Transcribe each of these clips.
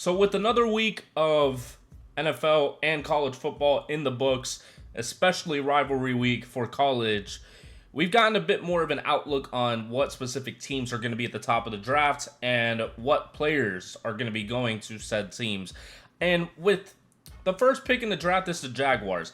So with another week of NFL and college football in the books, especially rivalry week for college, we've gotten a bit more of an outlook on what specific teams are going to be at the top of the draft and what players are going to be going to said teams. And with the first pick in the draft, this is the Jaguars.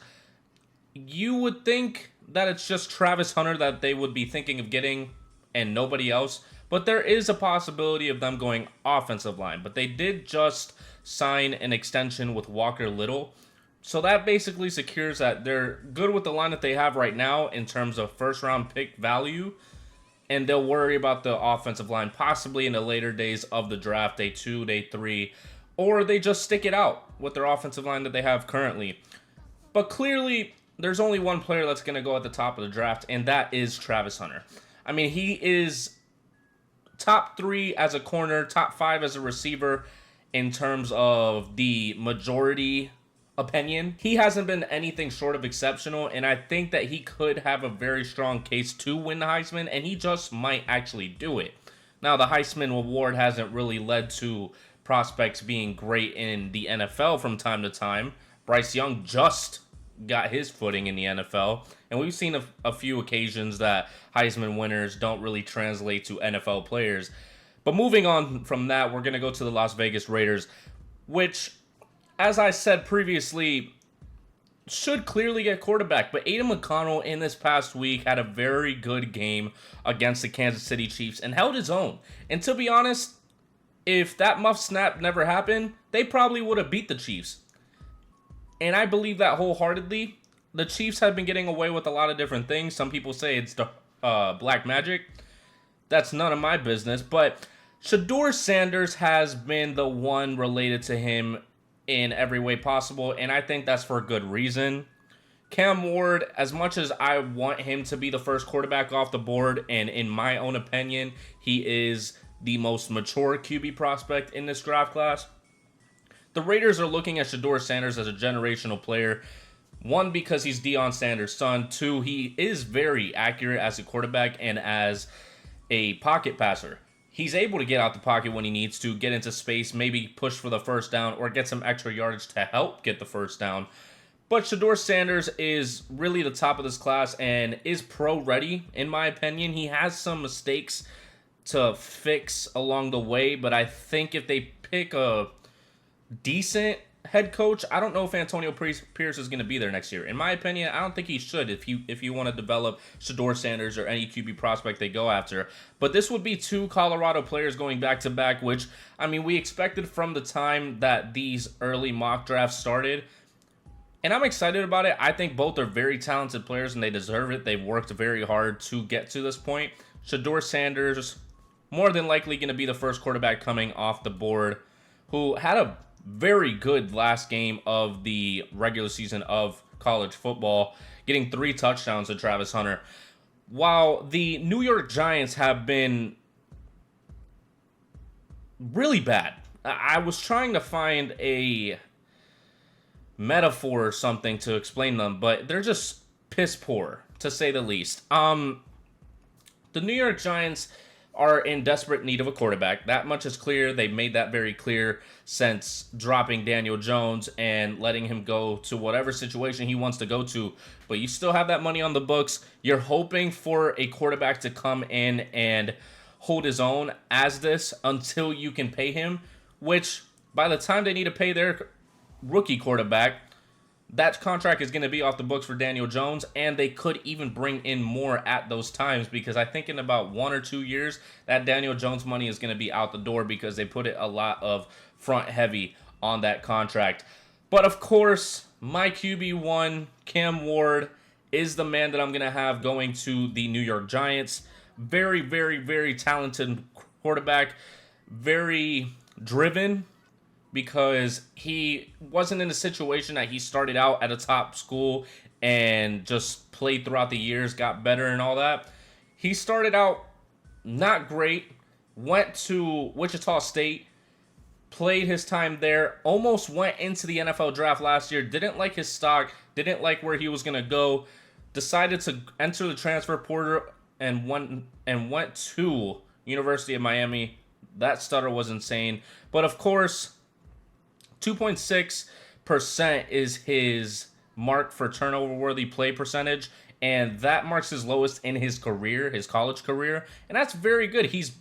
You would think that it's just Travis Hunter that they would be thinking of getting and nobody else. But there is a possibility of them going offensive line. But they did just sign an extension with Walker Little. So that basically secures that they're good with the line that they have right now in terms of first-round pick value. And they'll worry about the offensive line possibly in the later days of the draft, day 2, day 3. Or they just stick it out with their offensive line that they have currently. But clearly, there's only one player that's going to go at the top of the draft, and that is Travis Hunter. I mean, he is top 3 as a corner, top 5 as a receiver in terms of the majority opinion. He hasn't been anything short of exceptional, and I think that he could have a very strong case to win the Heisman, and he just might actually do it. Now, the Heisman Award hasn't really led to prospects being great in the NFL from time to time. Bryce Young just got his footing in the NFL, and we've seen a few occasions that Heisman winners don't really translate to NFL players. But moving on from that, we're going to go to the Las Vegas Raiders, which, as I said previously, should clearly get quarterback. But Aiden McConnell in this past week had a very good game against the Kansas City Chiefs and held his own. And to be honest, if that muff snap never happened, they probably would have beat the Chiefs. And I believe that wholeheartedly. The Chiefs have been getting away with a lot of different things. Some people say it's black magic. That's none of my business. But Shedeur Sanders has been the one related to him in every way possible. And I think that's for a good reason. Cam Ward, as much as I want him to be the first quarterback off the board, and in my own opinion, he is the most mature QB prospect in this draft class, the Raiders are looking at Shedeur Sanders as a generational player. One, because he's Deion Sanders' son. 2, he is very accurate as a quarterback and as a pocket passer. He's able to get out the pocket when he needs to, get into space, maybe push for the first down, or get some extra yardage to help get the first down. But Shedeur Sanders is really the top of this class and is pro-ready, in my opinion. He has some mistakes to fix along the way, but I think if they pick a decent head coach, I don't know if Antonio Pierce is going to be there next year. In my opinion, I don't think he should if you want to develop Shedeur Sanders or any QB prospect they go after. But this would be 2 Colorado players going back-to-back, which, I mean, we expected from the time that these early mock drafts started. And I'm excited about it. I think both are very talented players, and they deserve it. They've worked very hard to get to this point. Shedeur Sanders, more than likely going to be the first quarterback coming off the board, who had a very good last game of the regular season of college football, getting 3 touchdowns to Travis Hunter. While the New York Giants have been really bad, I was trying to find a metaphor or something to explain them, but they're just piss poor, to say the least. The New York Giants are in desperate need of a quarterback. That much is clear. They made that very clear since dropping Daniel Jones and letting him go to whatever situation he wants to go to. But you still have that money on the books. You're hoping for a quarterback to come in and hold his own as this until you can pay him, which by the time they need to pay their rookie quarterback, that contract is going to be off the books for Daniel Jones, and they could even bring in more at those times, because I think in about 1 or 2 years, that Daniel Jones money is going to be out the door because they put it a lot of front heavy on that contract. But of course, my QB1, Cam Ward, is the man that I'm going to have going to the New York Giants. Very, very, very talented quarterback, very driven, because he wasn't in a situation that he started out at a top school and just played throughout the years, got better and all that. He started out not great, went to Wichita State, played his time there, almost went into the NFL draft last year, didn't like his stock, didn't like where he was going to go, decided to enter the transfer portal and went to University of Miami. That stutter was insane. But of course, 2.6% is his mark for turnover-worthy play percentage, and that marks his lowest in his career, his college career, and that's very good. He's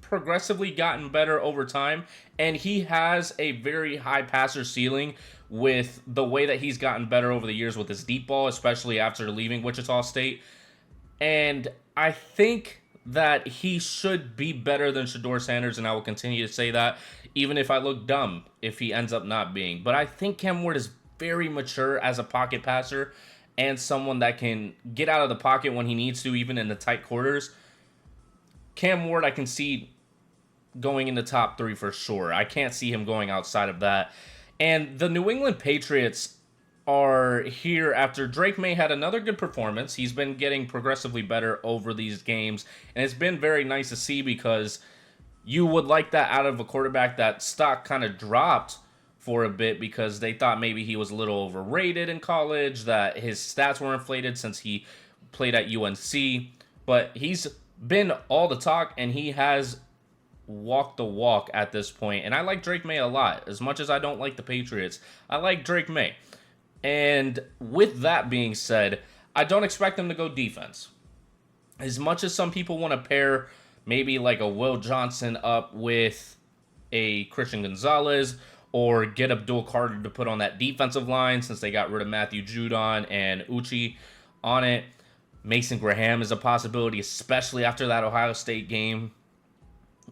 progressively gotten better over time, and he has a very high passer ceiling with the way that he's gotten better over the years with his deep ball, especially after leaving Wichita State. And I think that he should be better than Shedeur Sanders, and I will continue to say that, even if I look dumb if he ends up not being. But I think Cam Ward is very mature as a pocket passer and someone that can get out of the pocket when he needs to, even in the tight quarters. Cam Ward, I can see going in the top 3 for sure. I can't see him going outside of that. And the New England Patriots are here after Drake May had another good performance. He's been getting progressively better over these games, and it's been very nice to see because you would like that out of a quarterback that stock kind of dropped for a bit because they thought maybe he was a little overrated in college, that his stats were inflated since he played at UNC. But he's been all the talk, and he has walked the walk at this point. And I like Drake May a lot. As much as I don't like the Patriots, I like Drake May. And with that being said, I don't expect them to go defense. As much as some people want to pair maybe like a Will Johnson up with a Christian Gonzalez, or get Abdul Carter to put on that defensive line since they got rid of Matthew Judon and Uche on it. Mason Graham is a possibility, especially after that Ohio State game.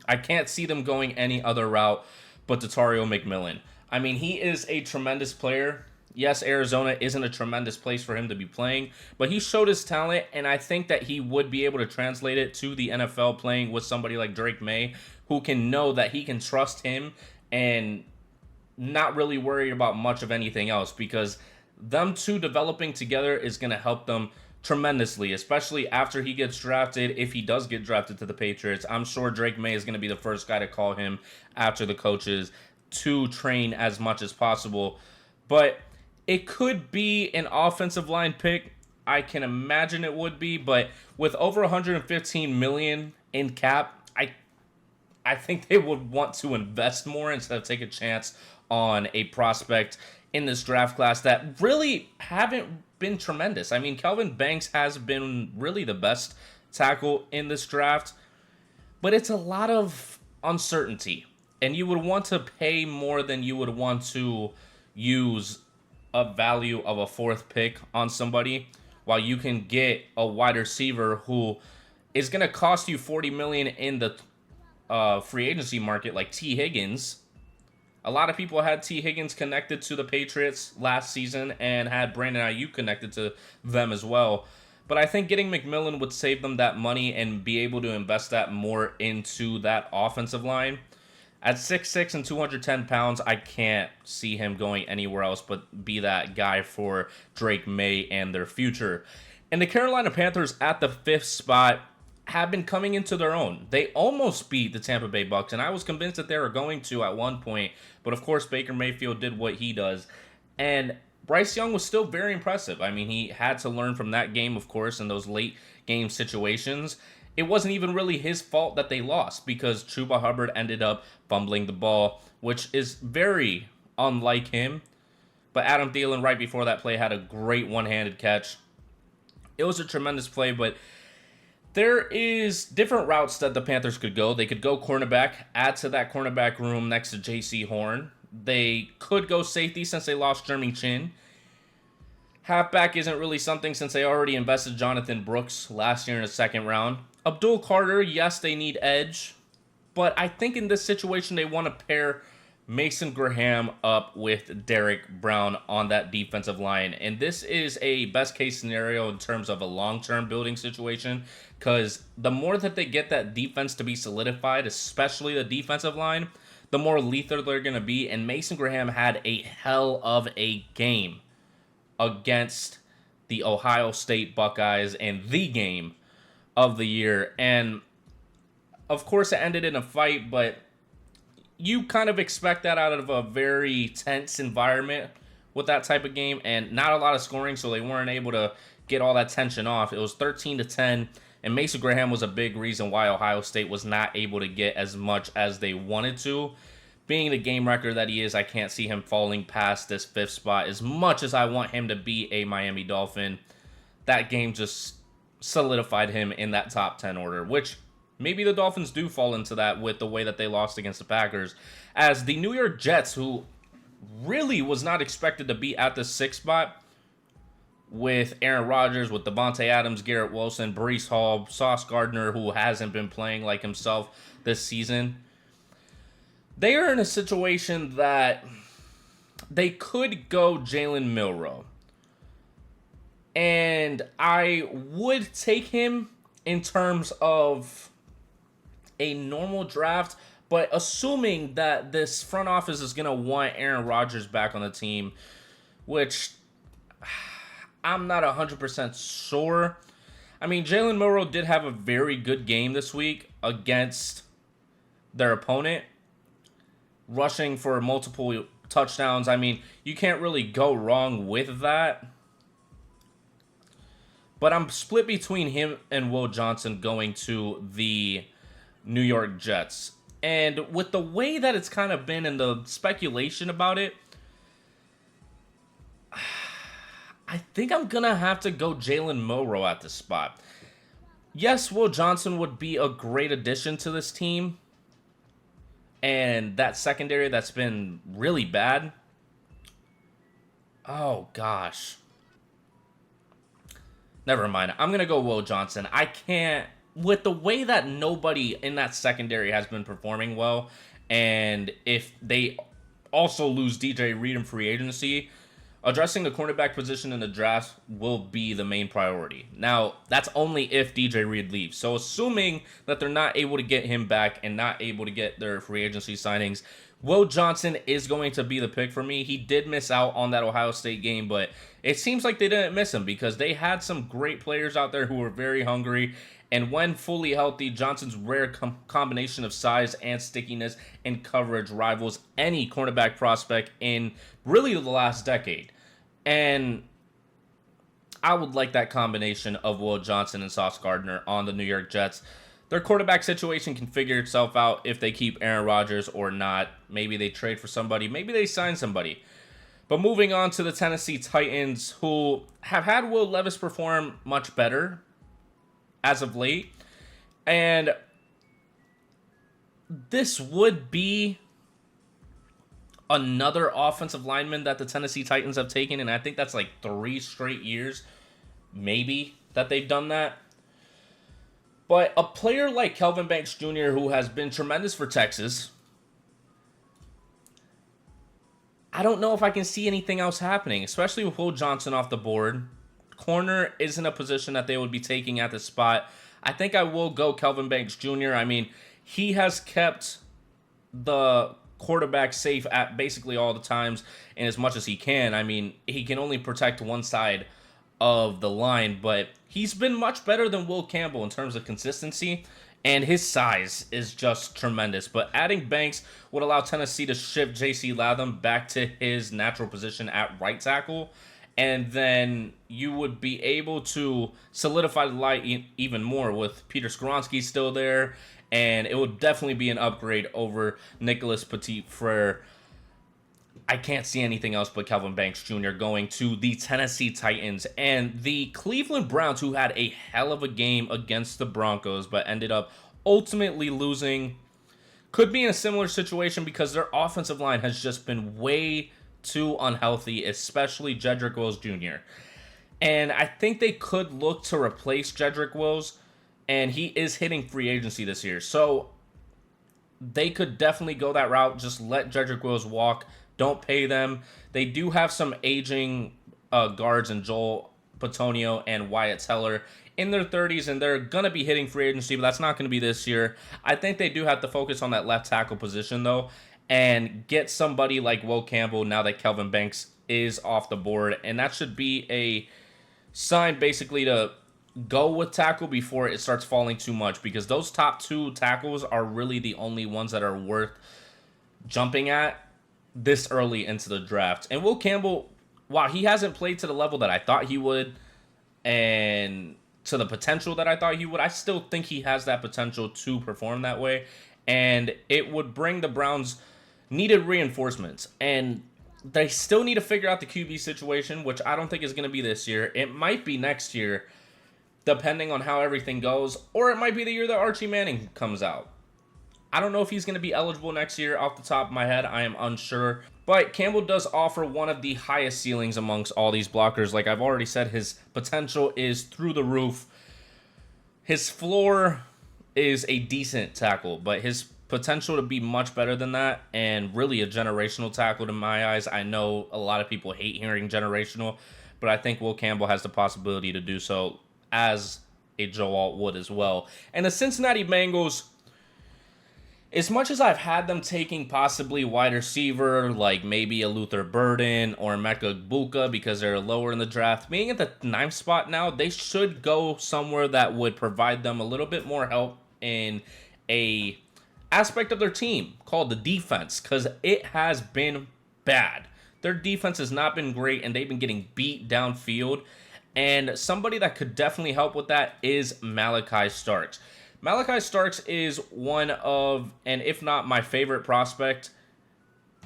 I can't see them going any other route but Tatario McMillan. I mean, he is a tremendous player. Yes, Arizona isn't a tremendous place for him to be playing, but he showed his talent, and I think that he would be able to translate it to the NFL playing with somebody like Drake May, who can know that he can trust him and not really worry about much of anything else, because them two developing together is going to help them tremendously, especially after he gets drafted. If he does get drafted to the Patriots, I'm sure Drake May is going to be the first guy to call him after the coaches to train as much as possible. But it could be an offensive line pick. I can imagine it would be, but with over $115 million in cap, I think they would want to invest more instead of take a chance on a prospect in this draft class that really haven't been tremendous. I mean, Kelvin Banks has been really the best tackle in this draft, but it's a lot of uncertainty, and you would want to pay more than you would want to use a value of a 4th pick on somebody, while you can get a wide receiver who is going to cost you $40 million in the free agency market, like T. Higgins. A lot of people had T. Higgins connected to the Patriots last season and had Brandon Ayuk connected to them as well. But I think getting McMillan would save them that money and be able to invest that more into that offensive line. At 6'6" and 210 pounds, I can't see him going anywhere else but be that guy for Drake May and their future. And the Carolina Panthers at the 5th spot have been coming into their own. They almost beat the Tampa Bay Bucks, and I was convinced that they were going to at one point. But of course, Baker Mayfield did what he does. And Bryce Young was still very impressive. I mean, he had to learn from that game, of course, in those late game situations. It wasn't even really his fault that they lost, because Chuba Hubbard ended up fumbling the ball, which is very unlike him. But Adam Thielen, right before that play, had a great one-handed catch. It was a tremendous play, but there is different routes that the Panthers could go. They could go cornerback, add to that cornerback room next to J.C. Horn. They could go safety since they lost Jeremy Chin. Halfback isn't really something since they already invested Jonathan Brooks last year in the 2nd round. Abdul Carter, yes, they need edge. But I think in this situation they want to pair Mason Graham up with Derek Brown on that defensive line. And this is a best case scenario in terms of a long-term building situation, because the more that they get that defense to be solidified, especially the defensive line, the more lethal they're going to be. And Mason Graham had a hell of a game against the Ohio State Buckeyes and the game of the year. And of course it ended in a fight, but you kind of expect that out of a very tense environment with that type of game, and not a lot of scoring, so they weren't able to get all that tension off. It was 13-10, and Mason Graham was a big reason why Ohio State was not able to get as much as they wanted to, being the game wrecker that he is, I can't see him falling past this 5th spot. As much as I want him to be a Miami Dolphin, that game just solidified him in that top 10 order, which maybe the Dolphins do fall into that with the way that they lost against the Packers. As the New York Jets, who really was not expected to be at the 6th spot, with Aaron Rodgers, with Devontae Adams, Garrett Wilson, Breece Hall, Sauce Gardner, who hasn't been playing like himself this season. They are in a situation that they could go Jalen Milroe. And I would take him in terms of a normal draft, but assuming that this front office is going to want Aaron Rodgers back on the team, which I'm not 100% sure. I mean, Jalen Milroe did have a very good game this week against their opponent, rushing for multiple touchdowns. I mean, you can't really go wrong with that. But I'm split between him and Will Johnson going to the New York Jets. And with the way that it's kind of been and the speculation about it, I think I'm going to have to go Jalen Milroe at this spot. Yes, Will Johnson would be a great addition to this team. And that secondary that's been really bad. Oh, gosh. Never mind. I'm going to go Will Johnson. I can't, with the way that nobody in that secondary has been performing well, and if they also lose DJ Reed in free agency, addressing the cornerback position in the draft will be the main priority. Now, that's only if DJ Reed leaves. So assuming that they're not able to get him back and not able to get their free agency signings, Will Johnson is going to be the pick for me. He did miss out on that Ohio State game, but it seems like they didn't miss him because they had some great players out there who were very hungry. And when fully healthy, Johnson's rare combination of size and stickiness and coverage rivals any cornerback prospect in really the last decade. And I would like that combination of Will Johnson and Sauce Gardner on the New York Jets. Their quarterback situation can figure itself out if they keep Aaron Rodgers or not. Maybe they trade for somebody. Maybe they sign somebody. But moving on to the Tennessee Titans, who have had Will Levis perform much better as of late. And this would be another offensive lineman that the Tennessee Titans have taken, and I think that's like 3 straight years, maybe, that they've done that. But a player like Kelvin Banks Jr., who has been tremendous for Texas, I don't know if I can see anything else happening, especially with Will Johnson off the board. Corner isn't a position that they would be taking at this spot. I think I will go Kelvin Banks Jr. I mean, he has kept the quarterback safe at basically all the times and as much as he can. I mean, he can only protect one side of the line, but he's been much better than Will Campbell in terms of consistency, and his size is just tremendous. But adding Banks would allow Tennessee to shift J.C. Latham back to his natural position at right tackle, and then you would be able to solidify the line even more with Peter Skoronski still there, and it would definitely be an upgrade over Nicholas Petit-Frere. I can't see anything else but Kelvin Banks Jr. going to the Tennessee Titans. And the Cleveland Browns, who had a hell of a game against the Broncos, but ended up ultimately losing, could be in a similar situation because their offensive line has just been way too unhealthy, especially Jedrick Wills Jr. And I think they could look to replace Jedrick Wills, and he is hitting free agency this year. So they could definitely go that route. Just let Jedrick Wills walk. Don't pay them. They do have some aging guards in Joel Petonio and Wyatt Teller in their 30s, and they're going to be hitting free agency, but that's not going to be this year. I think they do have to focus on that left tackle position, though, and get somebody like Will Campbell now that Kelvin Banks is off the board. And that should be a sign basically to go with tackle before it starts falling too much, because those top 2 tackles are really the only ones that are worth jumping at this early into the draft. And Will Campbell, while he hasn't played to the level that I thought he would and to the potential that I thought he would, I still think he has that potential to perform that way. And it would bring the Browns needed reinforcements. And they still need to figure out the QB situation, which I don't think is going to be this year. It might be next year, depending on how everything goes. Or it might be the year that Archie Manning comes out. I don't know if he's going to be eligible next year. Off the top of my head, I am unsure. But Campbell does offer one of the highest ceilings amongst all these blockers. Like I've already said, his potential is through the roof. His floor is a decent tackle, but his potential to be much better than that, and really a generational tackle to my eyes. I know a lot of people hate hearing generational, but I think Will Campbell has the possibility to do so, as a Joe Alt would as well. And the Cincinnati Bengals, as much as I've had them taking possibly wide receiver, like maybe a Luther Burden or Mecca Buka because they're lower in the draft, being at the 9th spot now, they should go somewhere that would provide them a little bit more help in a aspect of their team called the defense, because it has been bad. Their defense has not been great, and they've been getting beat downfield. And somebody that could definitely help with that is Malachi Starks. Malachi Starks is one of, and if not my favorite prospect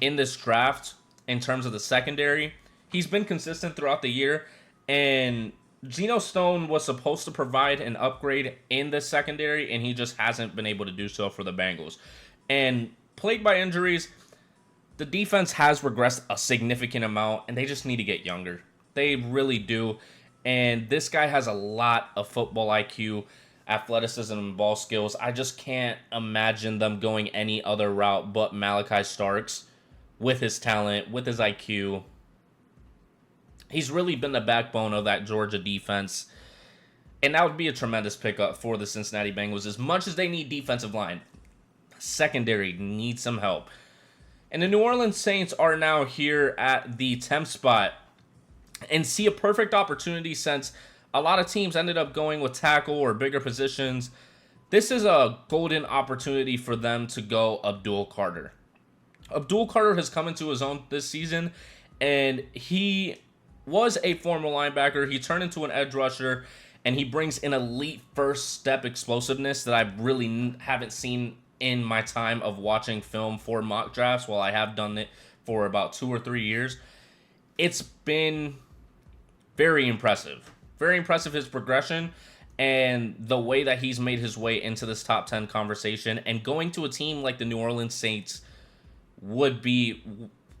in this draft in terms of the secondary. He's been consistent throughout the year, and Geno Stone was supposed to provide an upgrade in the secondary, and he just hasn't been able to do so for the Bengals. And plagued by injuries, the defense has regressed a significant amount, and they just need to get younger. They really do. And this guy has a lot of football IQ, athleticism, and ball skills. I just can't imagine them going any other route but Malachi Starks with his talent, with his IQ. He's really been the backbone of that Georgia defense. And that would be a tremendous pickup for the Cincinnati Bengals. As much as they need defensive line, secondary needs some help. And the New Orleans Saints are now here at the 10th spot and see a perfect opportunity, since a lot of teams ended up going with tackle or bigger positions. This is a golden opportunity for them to go Abdul Carter. Abdul Carter has come into his own this season, and he was a former linebacker. He turned into an edge rusher, and he brings an elite first step explosiveness that I really haven't seen in my time of watching film for mock drafts, while I have done it for about 2 or 3 years. It's been very impressive. Very impressive, his progression and the way that he's made his way into this top 10 conversation. And going to a team like the New Orleans Saints would be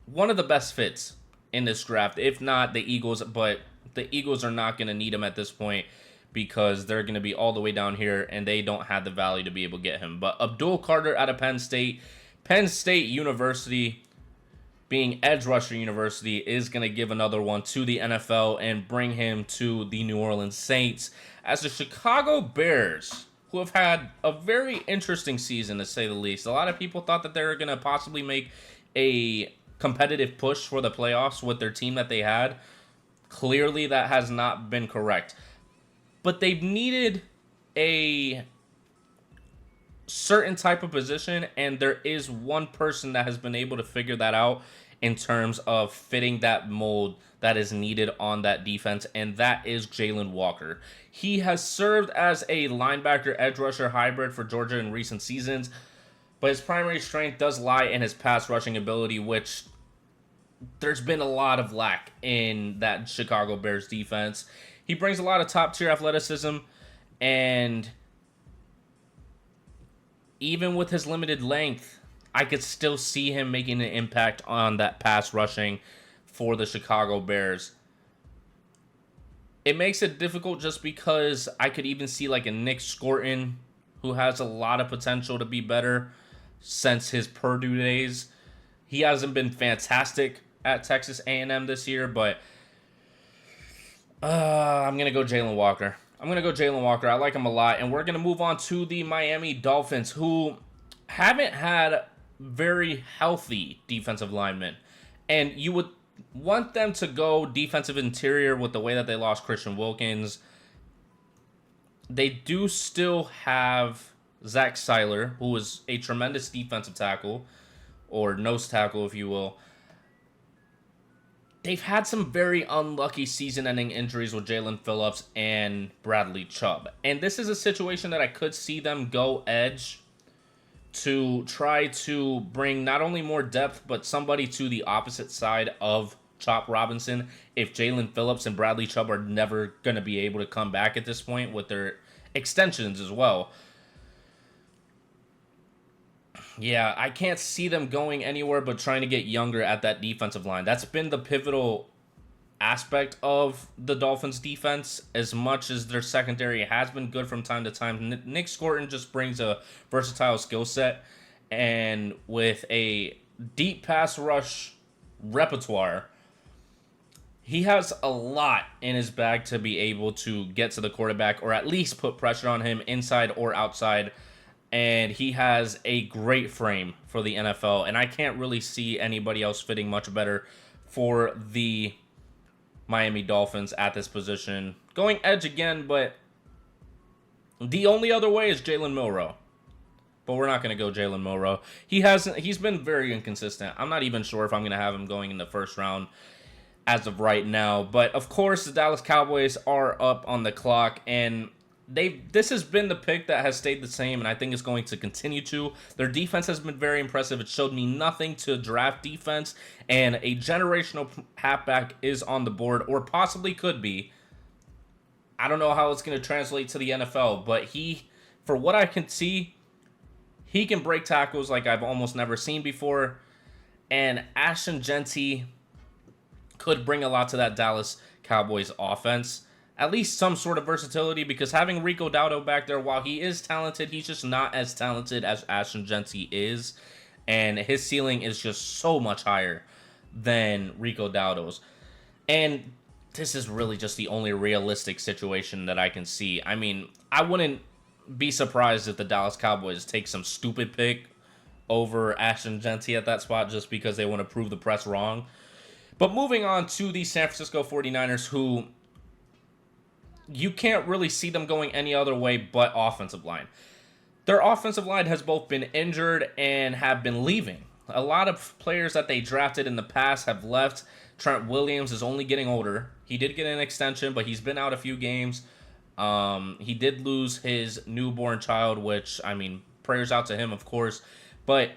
one of the best fits in this draft, if not the Eagles. But the Eagles are not going to need him at this point, because they're going to be all the way down here, and they don't have the value to be able to get him. But Abdul Carter out of Penn State University, being edge rusher university, is going to give another one to the NFL and bring him to the New Orleans Saints, as the Chicago Bears, who have had a very interesting season, to say the least. A lot of people thought that they were going to possibly make a competitive push for the playoffs with their team that they had. Clearly, that has not been correct. But they've needed a certain type of position, and there is one person that has been able to figure that out in terms of fitting that mold that is needed on that defense, and that is Jalen Walker. He has served as a linebacker edge rusher hybrid for Georgia in recent seasons, but his primary strength does lie in his pass rushing ability, which there's been a lot of lack in that Chicago Bears defense. He brings a lot of top-tier athleticism, and even with his limited length, I could still see him making an impact on that pass rushing for the Chicago Bears. It makes it difficult just because I could even see like a Nick Scorton, who has a lot of potential to be better since his Purdue days. He hasn't been fantastic at Texas A&M this year, but I'm going to go Jalen Walker. I like him a lot. And we're going to move on to the Miami Dolphins, who haven't had very healthy defensive linemen. And you would want them to go defensive interior with the way that they lost Christian Wilkins. They do still have Zach Seiler, who is a tremendous defensive tackle, or nose tackle, if you will. They've had some very unlucky season-ending injuries with Jalen Phillips and Bradley Chubb. And this is a situation that I could see them go edge to try to bring not only more depth, but somebody to the opposite side of Chop Robinson if Jalen Phillips and Bradley Chubb are never going to be able to come back at this point with their extensions as well. Yeah, I can't see them going anywhere but trying to get younger at that defensive line. That's been the pivotal aspect of the Dolphins defense. As much as their secondary has been good from time to time, Nick Scorton just brings a versatile skill set, and with a deep pass rush repertoire, he has a lot in his bag to be able to get to the quarterback or at least put pressure on him inside or outside. And he has a great frame for the NFL, and I can't really see anybody else fitting much better for the Miami Dolphins at this position. Going edge again, but the only other way is Jalen Milroe. But we're not going to go Jalen Milroe. He's been very inconsistent. I'm not even sure if I'm going to have him going in the first round as of right now. But of course, the Dallas Cowboys are up on the clock, and this has been the pick that has stayed the same, and I think it's going to continue to. Their defense has been very impressive. It showed me nothing to draft defense, and a generational halfback is on the board, or possibly could be. I don't know how it's going to translate to the NFL, but for what I can see, he can break tackles like I've almost never seen before, and Ashton Genty could bring a lot to that Dallas Cowboys offense. At least some sort of versatility, because having Rico Dowdle back there, while he is talented, he's just not as talented as Ashton Genty is. And his ceiling is just so much higher than Rico Dowdle's. And this is really just the only realistic situation that I can see. I mean, I wouldn't be surprised if the Dallas Cowboys take some stupid pick over Ashton Genty at that spot just because they want to prove the press wrong. But moving on to the San Francisco 49ers, who you can't really see them going any other way but offensive line. Their offensive line has both been injured and have been leaving. A lot of players that they drafted in the past have left. Trent Williams is only getting older. He did get an extension, but he's been out a few games. He did lose his newborn child, which, I mean, prayers out to him, of course. But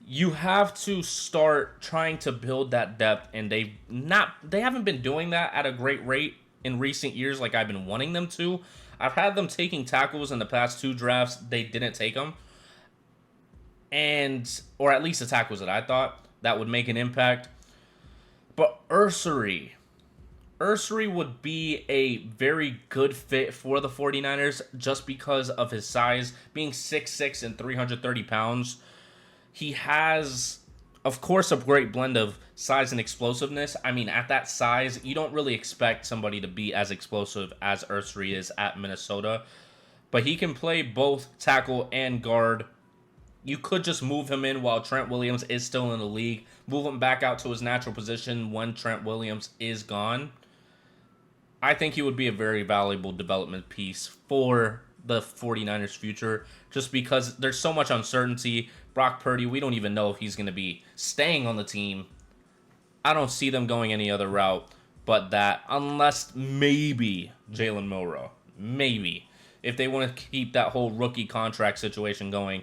you have to start trying to build that depth, and they haven't been doing that at a great rate in recent years like I've been wanting them to. I've had them taking tackles in the past two drafts. They didn't take them. Or at least the tackles that I thought that would make an impact. But Ursery would be a very good fit for the 49ers just because of his size. Being 6'6" and 330 pounds, he has, of course, a great blend of size and explosiveness. I mean, at that size, you don't really expect somebody to be as explosive as Ursery is at Minnesota. But he can play both tackle and guard. You could just move him in while Trent Williams is still in the league. Move him back out to his natural position when Trent Williams is gone. I think he would be a very valuable development piece for the 49ers' future, just because there's so much uncertainty. Brock Purdy, we don't even know if he's going to be staying on the team. I don't see them going any other route but that, unless maybe Jalen Milroe. Maybe. If they want to keep that whole rookie contract situation going,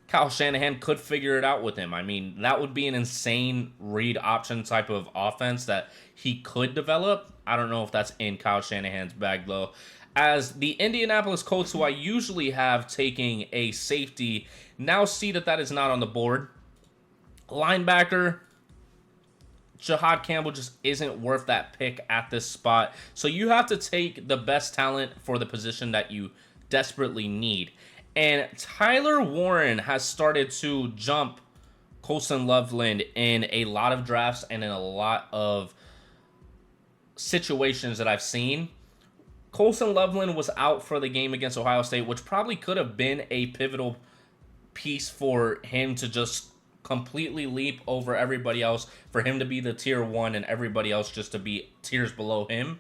Kyle Shanahan could figure it out with him. I mean, that would be an insane read option type of offense that he could develop. I don't know if that's in Kyle Shanahan's bag, though. As the Indianapolis Colts, who I usually have taking a safety, now see that is not on the board. Linebacker, Jahad Campbell just isn't worth that pick at this spot. So you have to take the best talent for the position that you desperately need. And Tyler Warren has started to jump Colston Loveland in a lot of drafts and in a lot of situations that I've seen. Colston Loveland was out for the game against Ohio State, which probably could have been a pivotal piece for him to just completely leap over everybody else, for him to be the tier 1 and everybody else just to be tiers below him.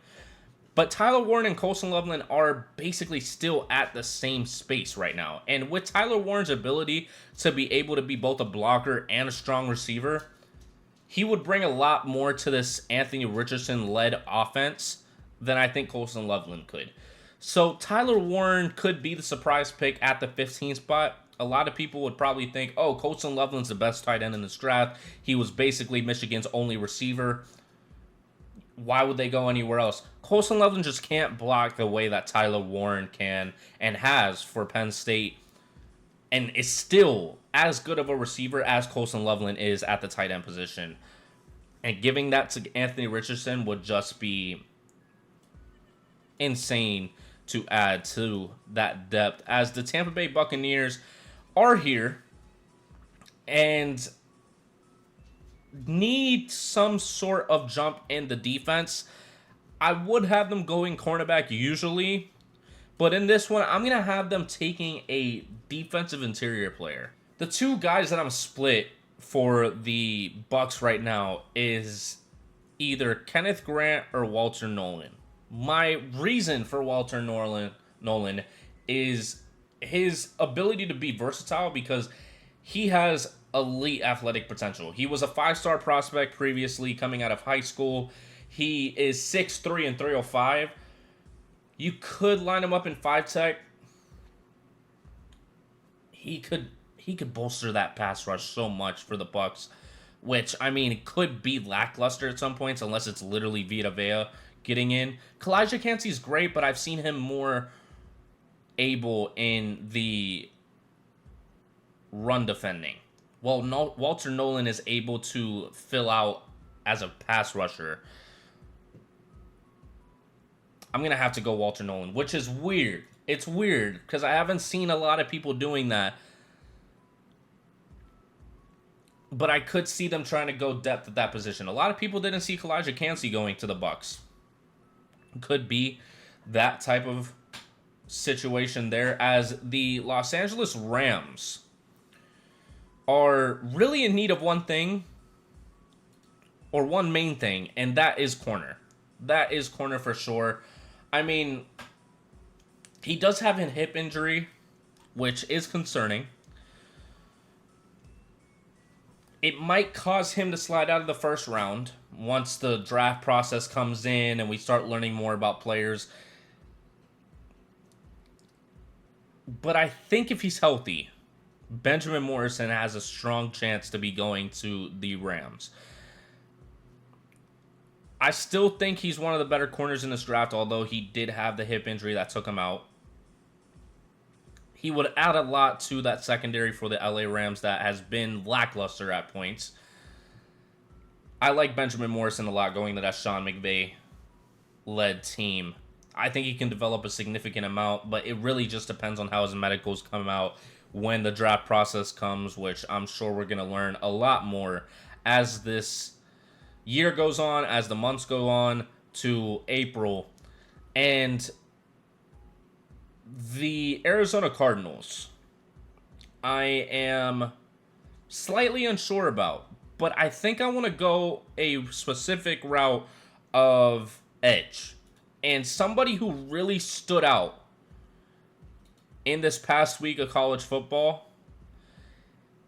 But Tyler Warren and Colston Loveland are basically still at the same space right now. And with Tyler Warren's ability to be able to be both a blocker and a strong receiver, he would bring a lot more to this Anthony Richardson-led offense than I think Colston Loveland could. So Tyler Warren could be the surprise pick at the 15th spot. A lot of people would probably think, oh, Colston Loveland's the best tight end in this draft. He was basically Michigan's only receiver. Why would they go anywhere else? Colston Loveland just can't block the way that Tyler Warren can and has for Penn State, and is still as good of a receiver as Colston Loveland is at the tight end position. And giving that to Anthony Richardson would just be insane to add to that depth, as the Tampa Bay Buccaneers are here and need some sort of jump in the defense. I would have them going cornerback usually, but in this one, I'm going to have them taking a defensive interior player. The two guys that I'm split for the Bucs right now is either Kenneth Grant or Walter Nolan. My reason for Walter Nolan is his ability to be versatile, because he has elite athletic potential. He was a 5-star prospect previously coming out of high school. He is 6'3" and 305. You could line him up in 5-tech. He could bolster that pass rush so much for the Bucs, which, I mean, it could be lackluster at some points unless it's literally Vita Vea getting in. Kalijah Kancey's great, but I've seen him more able in the run defending. Well, Walter Nolan is able to fill out as a pass rusher. I'm going to have to go Walter Nolan, which is weird. It's weird because I haven't seen a lot of people doing that. But I could see them trying to go depth at that position. A lot of people didn't see Kalijah Kancey going to the Bucs. Could be that type of situation there, as the Los Angeles Rams are really in need of one thing, or one main thing, and that is corner. That is corner for sure. I mean, he does have a hip injury, which is concerning. It might cause him to slide out of the first round once the draft process comes in and we start learning more about players. But I think if he's healthy, Benjamin Morrison has a strong chance to be going to the Rams. I still think he's one of the better corners in this draft, although he did have the hip injury that took him out. He would add a lot to that secondary for the LA Rams that has been lackluster at points. I like Benjamin Morrison a lot going to that Sean McVay-led team. I think he can develop a significant amount, but it really just depends on how his medicals come out when the draft process comes, which I'm sure we're going to learn a lot more as this year goes on, as the months go on to April. And the Arizona Cardinals, I am slightly unsure about, but I think I want to go a specific route of edge. And somebody who really stood out in this past week of college football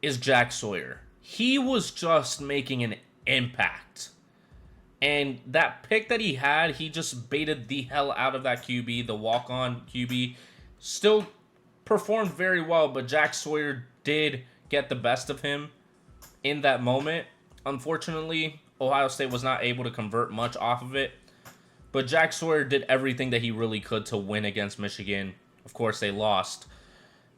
is Jack Sawyer. He was just making an impact. And that pick that he had, he just baited the hell out of that QB, the walk-on QB. Still performed very well, but Jack Sawyer did get the best of him in that moment. Unfortunately, Ohio State was not able to convert much off of it. But Jack Sawyer did everything that he really could to win against Michigan. Of course, they lost.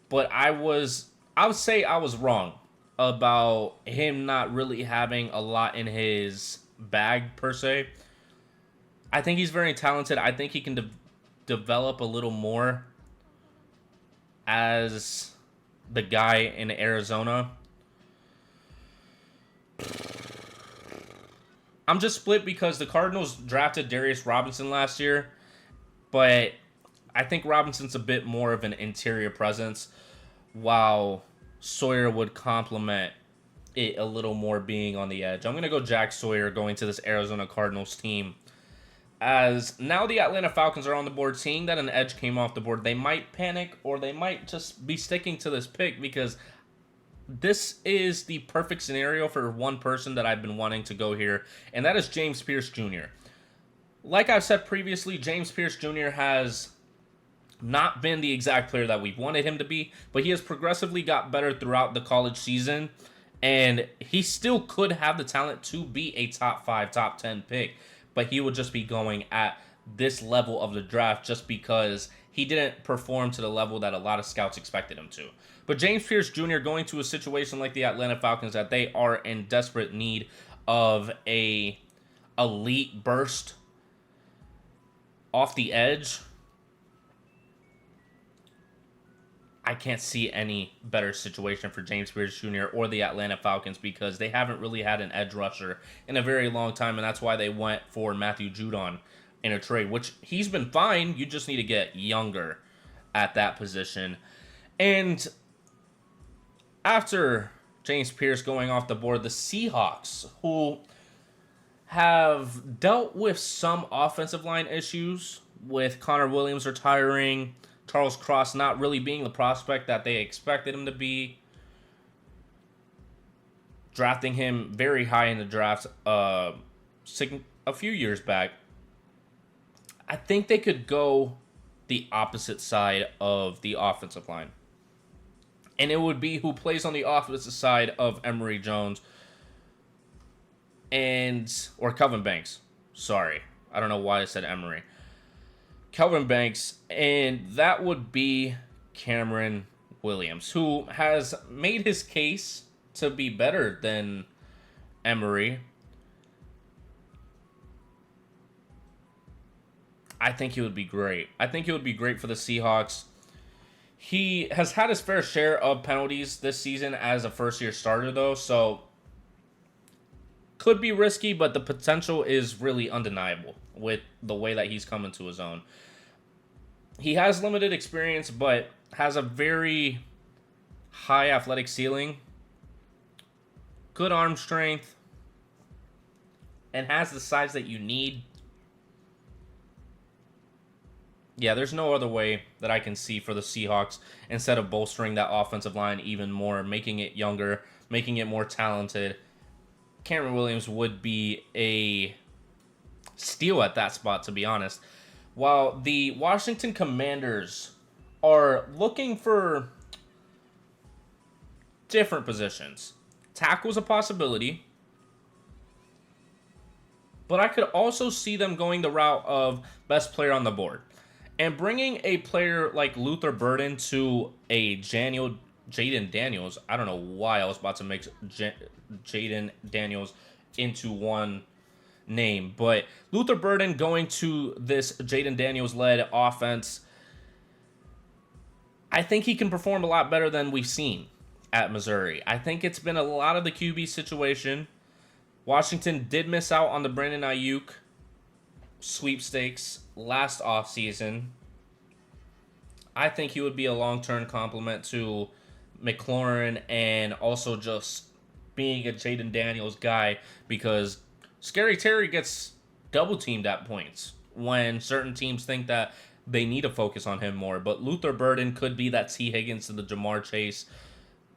But I would say I was wrong about him not really having a lot in his bag, per se. I think he's very talented. I think he can develop a little more as the guy in Arizona. I'm just split because the Cardinals drafted Darius Robinson last year, but I think Robinson's a bit more of an interior presence, while Sawyer would complement it a little more being on the edge. I'm going to go Jack Sawyer going to this Arizona Cardinals team. As now the Atlanta Falcons are on the board, seeing that an edge came off the board, they might panic or they might just be sticking to this pick, because this is the perfect scenario for one person that I've been wanting to go here, and that is James Pierce Jr. Like I've said previously, James Pierce Jr. has not been the exact player that we wanted him to be, but he has progressively got better throughout the college season, and he still could have the talent to be a top 5, top 10 pick, but he would just be going at this level of the draft just because he didn't perform to the level that a lot of scouts expected him to. But James Pierce Jr. going to a situation like the Atlanta Falcons that they are in desperate need of a elite burst off the edge, I can't see any better situation for James Pierce Jr. or the Atlanta Falcons because they haven't really had an edge rusher in a very long time, and that's why they went for Matthew Judon in a trade, which he's been fine. You just need to get younger at that position. And after James Pierce going off the board, the Seahawks, who have dealt with some offensive line issues with Connor Williams retiring, Charles Cross not really being the prospect that they expected him to be, drafting him very high in the draft a few years back. I think they could go the opposite side of the offensive line. And it would be who plays on the opposite side of Emory Jones or Kelvin Banks. Sorry. I don't know why I said Emory. Kelvin Banks, and that would be Cameron Williams, who has made his case to be better than Emory. I think he would be great. I think he would be great for the Seahawks. He has had his fair share of penalties this season as a first-year starter, though, so could be risky, but the potential is really undeniable with the way that he's come into his own. He has limited experience, but has a very high athletic ceiling, good arm strength, and has the size that you need. Yeah, there's no other way that I can see for the Seahawks instead of bolstering that offensive line even more, making it younger, making it more talented. Cameron Williams would be a steal at that spot, to be honest. While the Washington Commanders are looking for different positions. Tackle's a possibility, but I could also see them going the route of best player on the board. And bringing a player like Luther Burden to a Jaden Daniels, I don't know why I was about to make Jaden Daniels into one name, but Luther Burden going to this Jaden Daniels-led offense, I think he can perform a lot better than we've seen at Missouri. I think it's been a lot of the QB situation. Washington did miss out on the Brandon Ayuk sweepstakes last offseason. I think he would be a long-term complement to McLaurin and also just being a Jaden Daniels guy because Scary Terry gets double-teamed at points when certain teams think that they need to focus on him more. But Luther Burden could be that T. Higgins to the Jamar Chase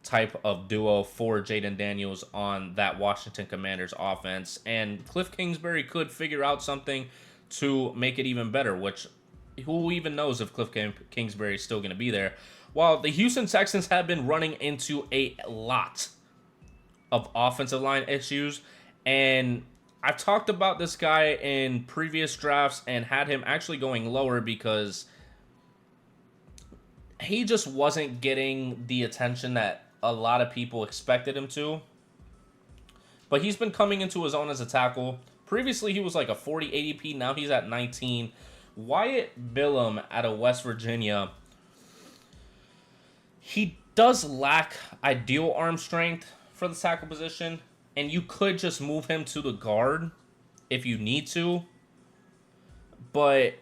type of duo for Jaden Daniels on that Washington Commanders offense. And Cliff Kingsbury could figure out something to make it even better, which who even knows if Cliff Kingsbury is still going to be there. While the Houston Texans have been running into a lot of offensive line issues, and I've talked about this guy in previous drafts and had him actually going lower because he just wasn't getting the attention that a lot of people expected him to. But he's been coming into his own as a tackle. Previously, he was like a 40 ADP. Now he's at 19. Wyatt Billum out of West Virginia. He does lack ideal arm strength for the tackle position, and you could just move him to the guard if you need to. But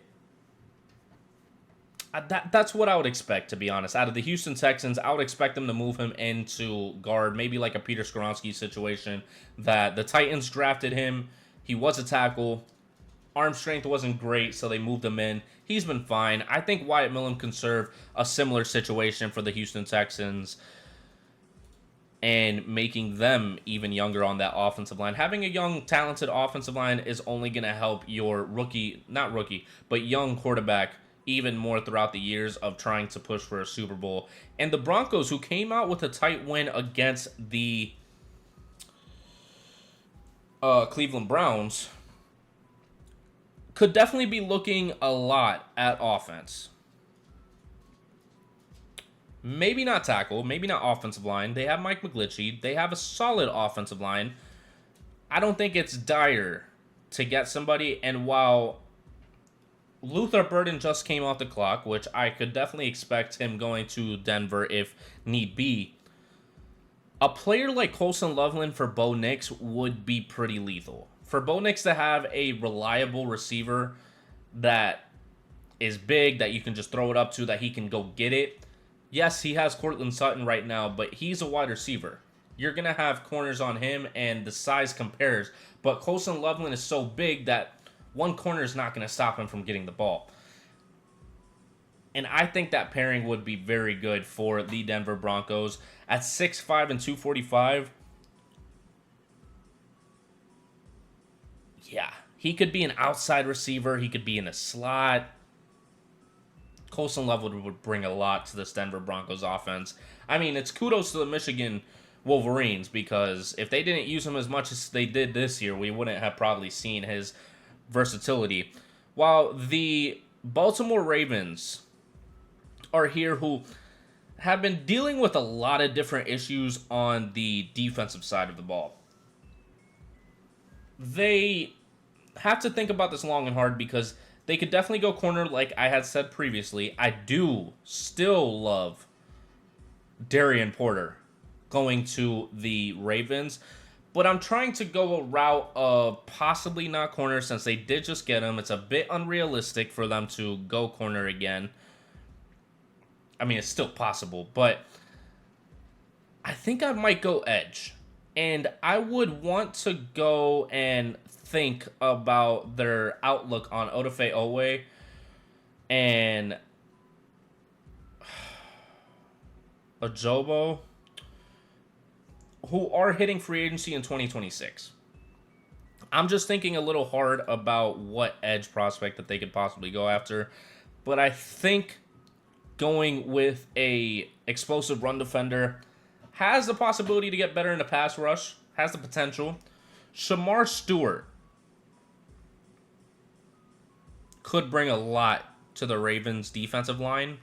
that's what I would expect, to be honest. Out of the Houston Texans, I would expect them to move him into guard, maybe like a Peter Skoronski situation that the Titans drafted him. He was a tackle. Arm strength wasn't great, so they moved him in. He's been fine. I think Wyatt Millum can serve a similar situation for the Houston Texans and making them even younger on that offensive line. Having a young, talented offensive line is only going to help your young quarterback even more throughout the years of trying to push for a Super Bowl. And the Broncos, who came out with a tight win against the Cleveland Browns, could definitely be looking a lot at offense. Maybe not tackle, maybe not offensive line. They have Mike McGlinchey. They have a solid offensive line. I don't think it's dire to get somebody. And while Luther Burden just came off the clock, which I could definitely expect him going to Denver if need be, a player like Colson Loveland for Bo Nix would be pretty lethal. For Bo Nix to have a reliable receiver that is big, that you can just throw it up to, that he can go get it. Yes, he has Courtland Sutton right now, but he's a wide receiver. You're going to have corners on him, and the size compares. But Colson Loveland is so big that one corner is not going to stop him from getting the ball. And I think that pairing would be very good for the Denver Broncos. At 6'5" and 245, yeah, he could be an outside receiver. He could be in a slot. Colson Loveland would bring a lot to this Denver Broncos offense. I mean, it's kudos to the Michigan Wolverines, because if they didn't use him as much as they did this year, we wouldn't have probably seen his versatility. While the Baltimore Ravens are here, who have been dealing with a lot of different issues on the defensive side of the ball. They have to think about this long and hard, because they could definitely go corner, like I had said previously. I do still love Darian Porter going to the Ravens, but I'm trying to go a route of possibly not corner, since they did just get him. It's a bit unrealistic for them to go corner again. I mean, it's still possible, but I think I might go edge. And I would want to go and think about their outlook on Odafe Owe and Ajobo, who are hitting free agency in 2026. I'm just thinking a little hard about what edge prospect that they could possibly go after, but I think going with a explosive run defender has the possibility to get better in the pass rush, has the potential. Shamar Stewart could bring a lot to the Ravens defensive line.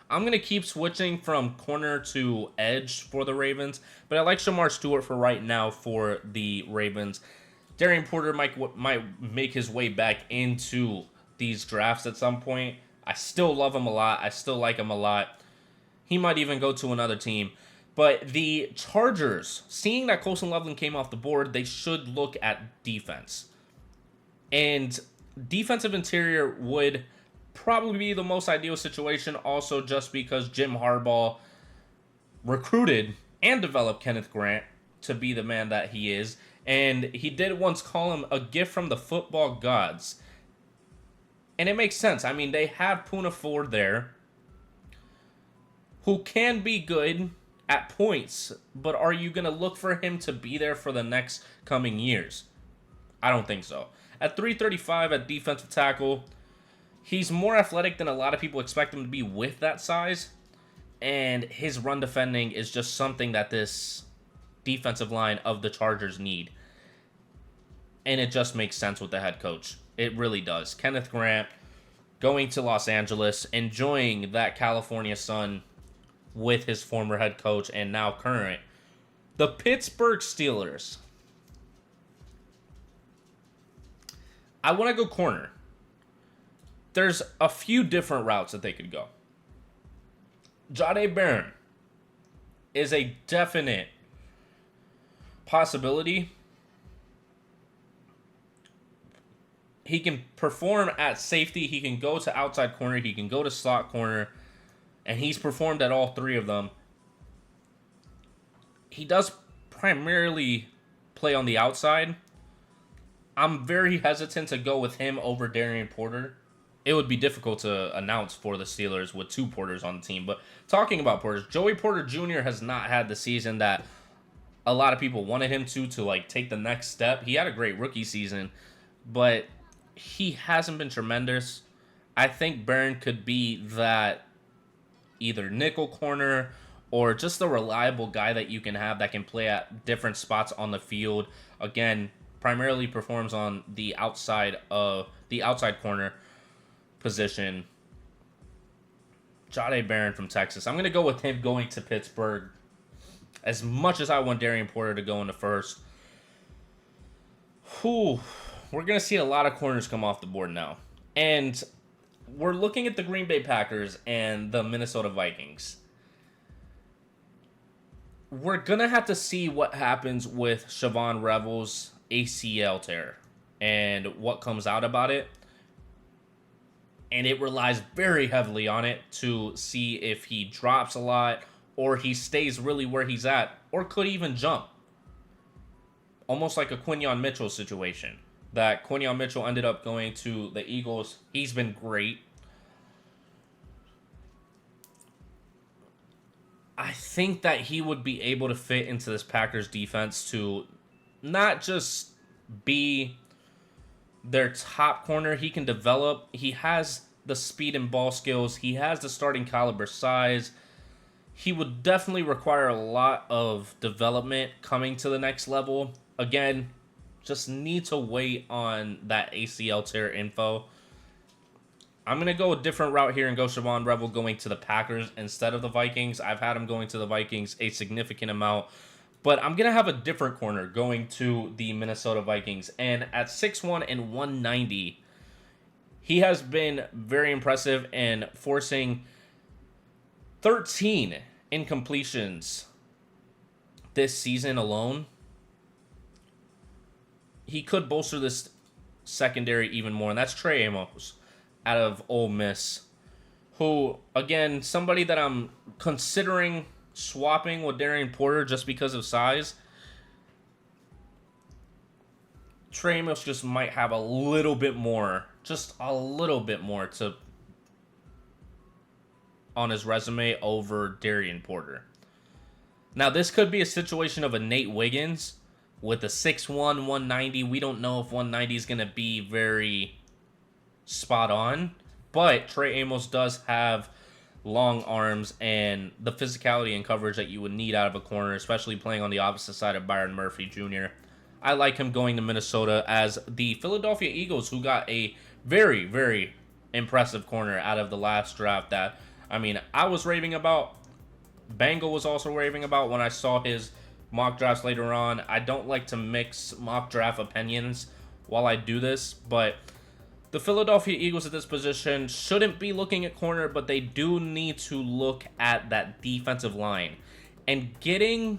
I'm going to keep switching from corner to edge for the Ravens, but I like Shamar Stewart for right now for the Ravens. Darian Porter might make his way back into these drafts at some point. I still love him a lot. I still like him a lot. He might even go to another team. But the Chargers, seeing that Colson Loveland came off the board, they should look at defense. And defensive interior would probably be the most ideal situation, also just because Jim Harbaugh recruited and developed Kenneth Grant to be the man that he is. And he did once call him a gift from the football gods. And it makes sense. I mean, they have Poona Ford there, who can be good at points, but are you going to look for him to be there for the next coming years? I don't think so. At 335 at defensive tackle, he's more athletic than a lot of people expect him to be with that size, and his run defending is just something that this defensive line of the Chargers need. And it just makes sense with the head coach. It really does. Kenneth Grant going to Los Angeles, enjoying that California sun with his former head coach and now current. The Pittsburgh Steelers. I want to go corner. There's a few different routes that they could go. Jahdae Barron is a definite possibility. He can perform at safety. He can go to outside corner. He can go to slot corner. And he's performed at all three of them. He does primarily play on the outside. I'm very hesitant to go with him over Darian Porter. It would be difficult to announce for the Steelers with two Porters on the team. But talking about Porters, Joey Porter Jr. has not had the season that a lot of people wanted him to like take the next step. He had a great rookie season, but he hasn't been tremendous. I think Barron could be that either nickel corner or just a reliable guy that you can have that can play at different spots on the field. Again, primarily performs on the outside corner position. Jahdae Barron from Texas. I'm going to go with him going to Pittsburgh. As much as I want Darian Porter to go in the first. We're going to see a lot of corners come off the board now. And we're looking at the Green Bay Packers and the Minnesota Vikings. We're going to have to see what happens with Siobhan Revel's ACL tear and what comes out about it. And it relies very heavily on it to see if he drops a lot or he stays really where he's at or could even jump. Almost like a Quinyon Mitchell situation. That Quinyon Mitchell ended up going to the Eagles. He's been great. I think that he would be able to fit into this Packers defense to not just be their top corner. He can develop. He has the speed and ball skills. He has the starting caliber size. He would definitely require a lot of development coming to the next level. Again, just need to wait on that ACL tear info. I'm going to go a different route here and go Siobhan Revel going to the Packers instead of the Vikings. I've had him going to the Vikings a significant amount. But I'm going to have a different corner going to the Minnesota Vikings. And at 6'1 and 190, he has been very impressive in forcing 13 incompletions this season alone. He could bolster this secondary even more, and that's Trey Amos out of Ole Miss, who, again, somebody that I'm considering swapping with Darian Porter just because of size. Trey Amos just might have a little bit more, just a little bit more to on his resume over Darian Porter. Now, this could be a situation of a Nate Wiggins with a 6'1", 190. We don't know if 190 is going to be very spot on, but Trey Amos does have long arms and the physicality and coverage that you would need out of a corner, especially playing on the opposite side of Byron Murphy Jr. I like him going to Minnesota as the Philadelphia Eagles, who got a very, very impressive corner out of the last draft that, I was raving about. Bengal was also raving about when I saw his mock drafts later on. I don't like to mix mock draft opinions while I do this, but the Philadelphia Eagles at this position shouldn't be looking at corner, but they do need to look at that defensive line. And getting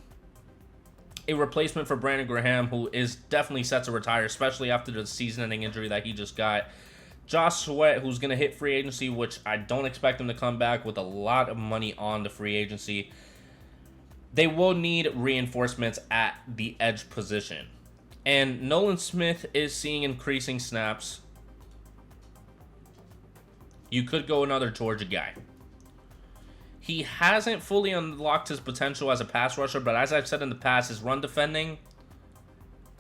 a replacement for Brandon Graham, who is definitely set to retire, especially after the season-ending injury that he just got. Josh Sweat, who's going to hit free agency, which I don't expect him to come back with a lot of money on the free agency. They will need reinforcements at the edge position. And Nolan Smith is seeing increasing snaps. You could go another Georgia guy. He hasn't fully unlocked his potential as a pass rusher, but as I've said in the past, his run defending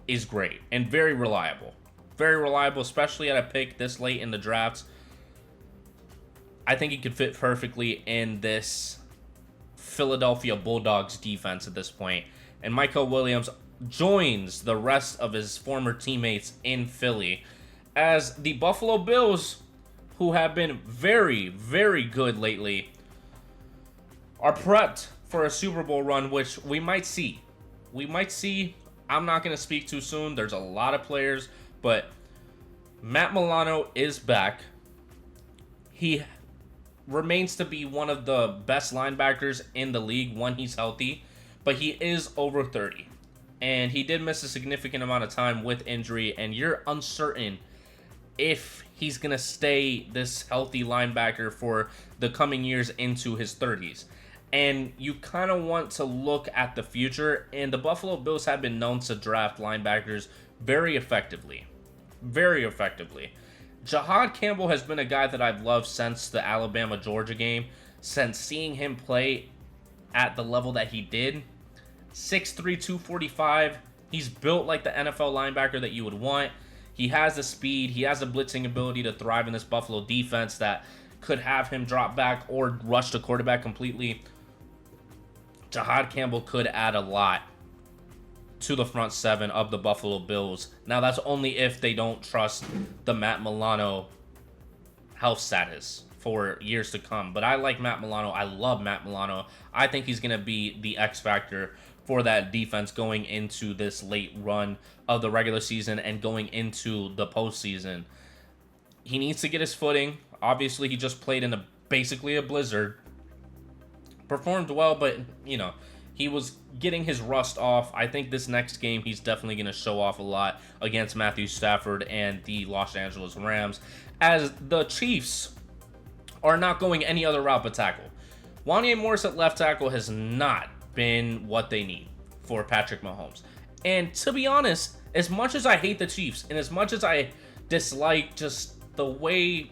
is great and very reliable. Very reliable, especially at a pick this late in the drafts. I think he could fit perfectly in this Philadelphia Bulldogs defense at this point. And Michael Williams joins the rest of his former teammates in Philly as the Buffalo Bills, who have been very, very good lately, are prepped for a Super Bowl run, which we might see. I'm not going to speak too soon. There's a lot of players, but Matt Milano is back. He remains to be one of the best linebackers in the league when he's healthy, but he is over 30. And he did miss a significant amount of time with injury, and you're uncertain if he's going to stay this healthy linebacker for the coming years into his 30s. And you kind of want to look at the future, and the Buffalo Bills have been known to draft linebackers very effectively. Very effectively. Jahad Campbell has been a guy that I've loved since the Alabama-Georgia game, since seeing him play at the level that he did. 6'3", 245. He's built like the NFL linebacker that you would want. He has the speed. He has the blitzing ability to thrive in this Buffalo defense that could have him drop back or rush the quarterback completely. Jahad Campbell could add a lot to the front seven of the Buffalo Bills. Now, that's only if they don't trust the Matt Milano health status for years to come. But I like Matt Milano. I love Matt Milano. I think he's going to be the X factor for that defense going into this late run of the regular season and going into the postseason. He needs to get his footing. Obviously, he just played in basically a blizzard. Performed well, but, he was getting his rust off. I think this next game, he's definitely going to show off a lot against Matthew Stafford and the Los Angeles Rams, as the Chiefs are not going any other route but tackle. Wanya Morris at left tackle has not been what they need for Patrick Mahomes. And to be honest, as much as I hate the Chiefs and as much as I dislike just the way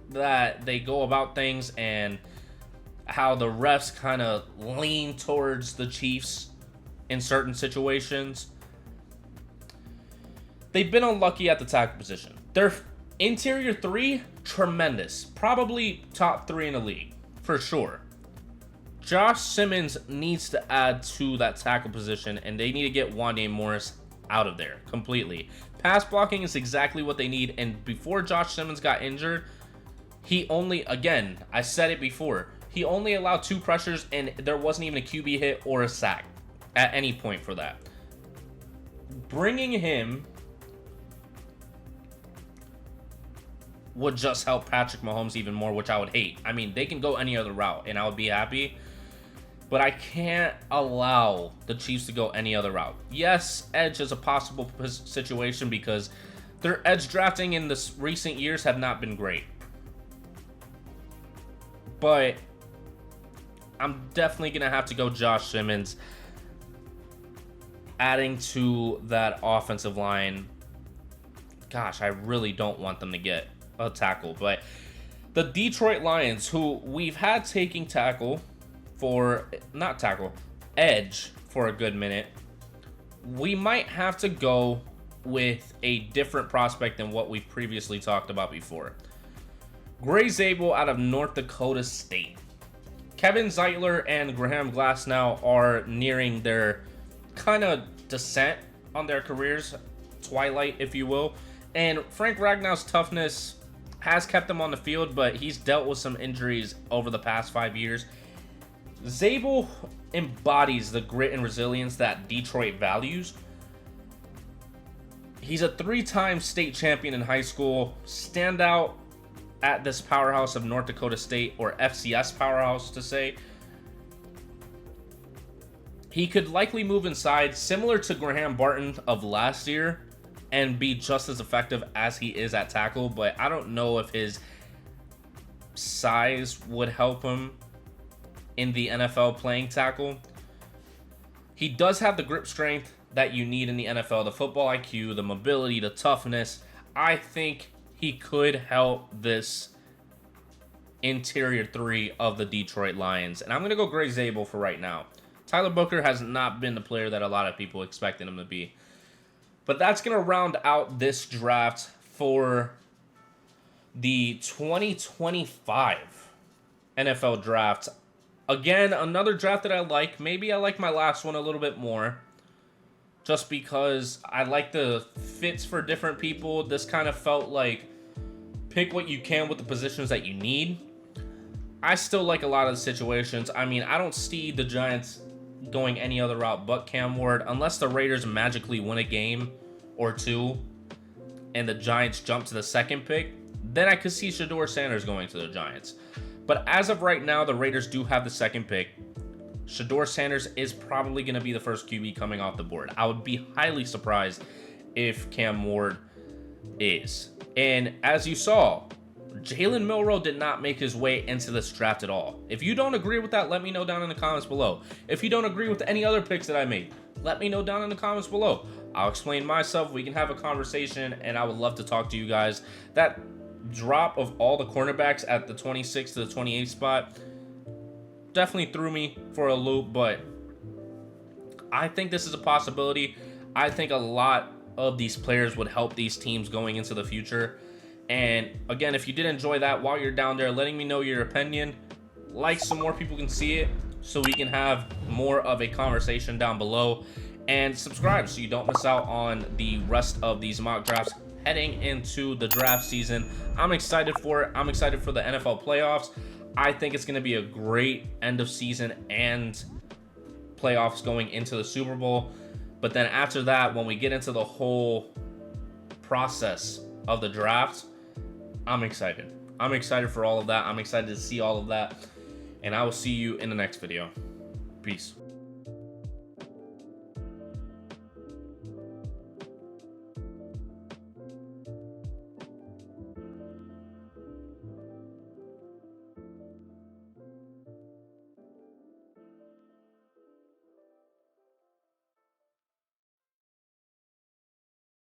that they go about things and how the refs kind of lean towards the Chiefs in certain situations, they've been unlucky at the tackle position. Their interior three, tremendous. Probably top three in the league, for sure. Josh Simmons needs to add to that tackle position, and they need to get Wanya Morris out of there completely. Pass blocking is exactly what they need, and before Josh Simmons got injured, he only, again, I said it before, he only allowed 2 pressures, and there wasn't even a QB hit or a sack at any point for that. Bringing him would just help Patrick Mahomes even more, which I would hate. I mean, they can go any other route, and I would be happy. But I can't allow the Chiefs to go any other route. Yes, edge is a possible situation because their edge drafting in the recent years have not been great. But I'm definitely going to have to go Josh Simmons, adding to that offensive line. Gosh, I really don't want them to get a tackle. But the Detroit Lions, who we've had taking edge for a good minute, we might have to go with a different prospect than what we've previously talked about before. Gray Zabel out of North Dakota State. Kevin Zeitler and Graham Glasnow are nearing their kind of descent on their careers, twilight, if you will. And Frank Ragnow's toughness has kept him on the field, but he's dealt with some injuries over the past 5 years. Zabel embodies the grit and resilience that Detroit values. He's a 3-time state champion in high school, standout at this powerhouse of North Dakota State, or FCS powerhouse to say. He could likely move inside, similar to Graham Barton of last year, and be just as effective as he is at tackle, but I don't know if his size would help him in the NFL playing tackle. He does have the grip strength that you need in the NFL, the football IQ, the mobility, the toughness. I think he could help this interior 3 of the Detroit Lions. And I'm going to go Gray Zabel for right now. Tyler Booker has not been the player that a lot of people expected him to be. But that's going to round out this draft for the 2025 NFL draft. Again, another draft that I like. Maybe I like my last one a little bit more, just because I like the fits for different people. This kind of felt like pick what you can with the positions that you need. I still like a lot of the situations. I mean, I don't see the Giants going any other route but Cam Ward, unless the Raiders magically win a game or two and the Giants jump to the second pick. Then I could see Shedeur Sanders going to the Giants. But as of right now, the Raiders do have the second pick. Shedeur Sanders is probably going to be the first QB coming off the board. I would be highly surprised if Cam Ward is. And as you saw, Jalen Milroe did not make his way into this draft at all. If you don't agree with that, let me know down in the comments below. If you don't agree with any other picks that I made, let me know down in the comments below. I'll explain myself. We can have a conversation, and I would love to talk to you guys. That drop of all the cornerbacks at the 26th to the 28th spot definitely threw me for a loop, but I think this is a possibility. I think a lot of these players would help these teams going into the future. And again, if you did enjoy that, while you're down there, letting me know your opinion, like so more people can see it, so we can have more of a conversation down below, and subscribe so you don't miss out on the rest of these mock drafts heading into the draft season. I'm excited for it. I'm excited for the NFL playoffs. I think it's going to be a great end of season and playoffs going into the Super Bowl. But then after that, when we get into the whole process of the draft, I'm excited. I'm excited for all of that. I'm excited to see all of that. And I will see you in the next video. Peace.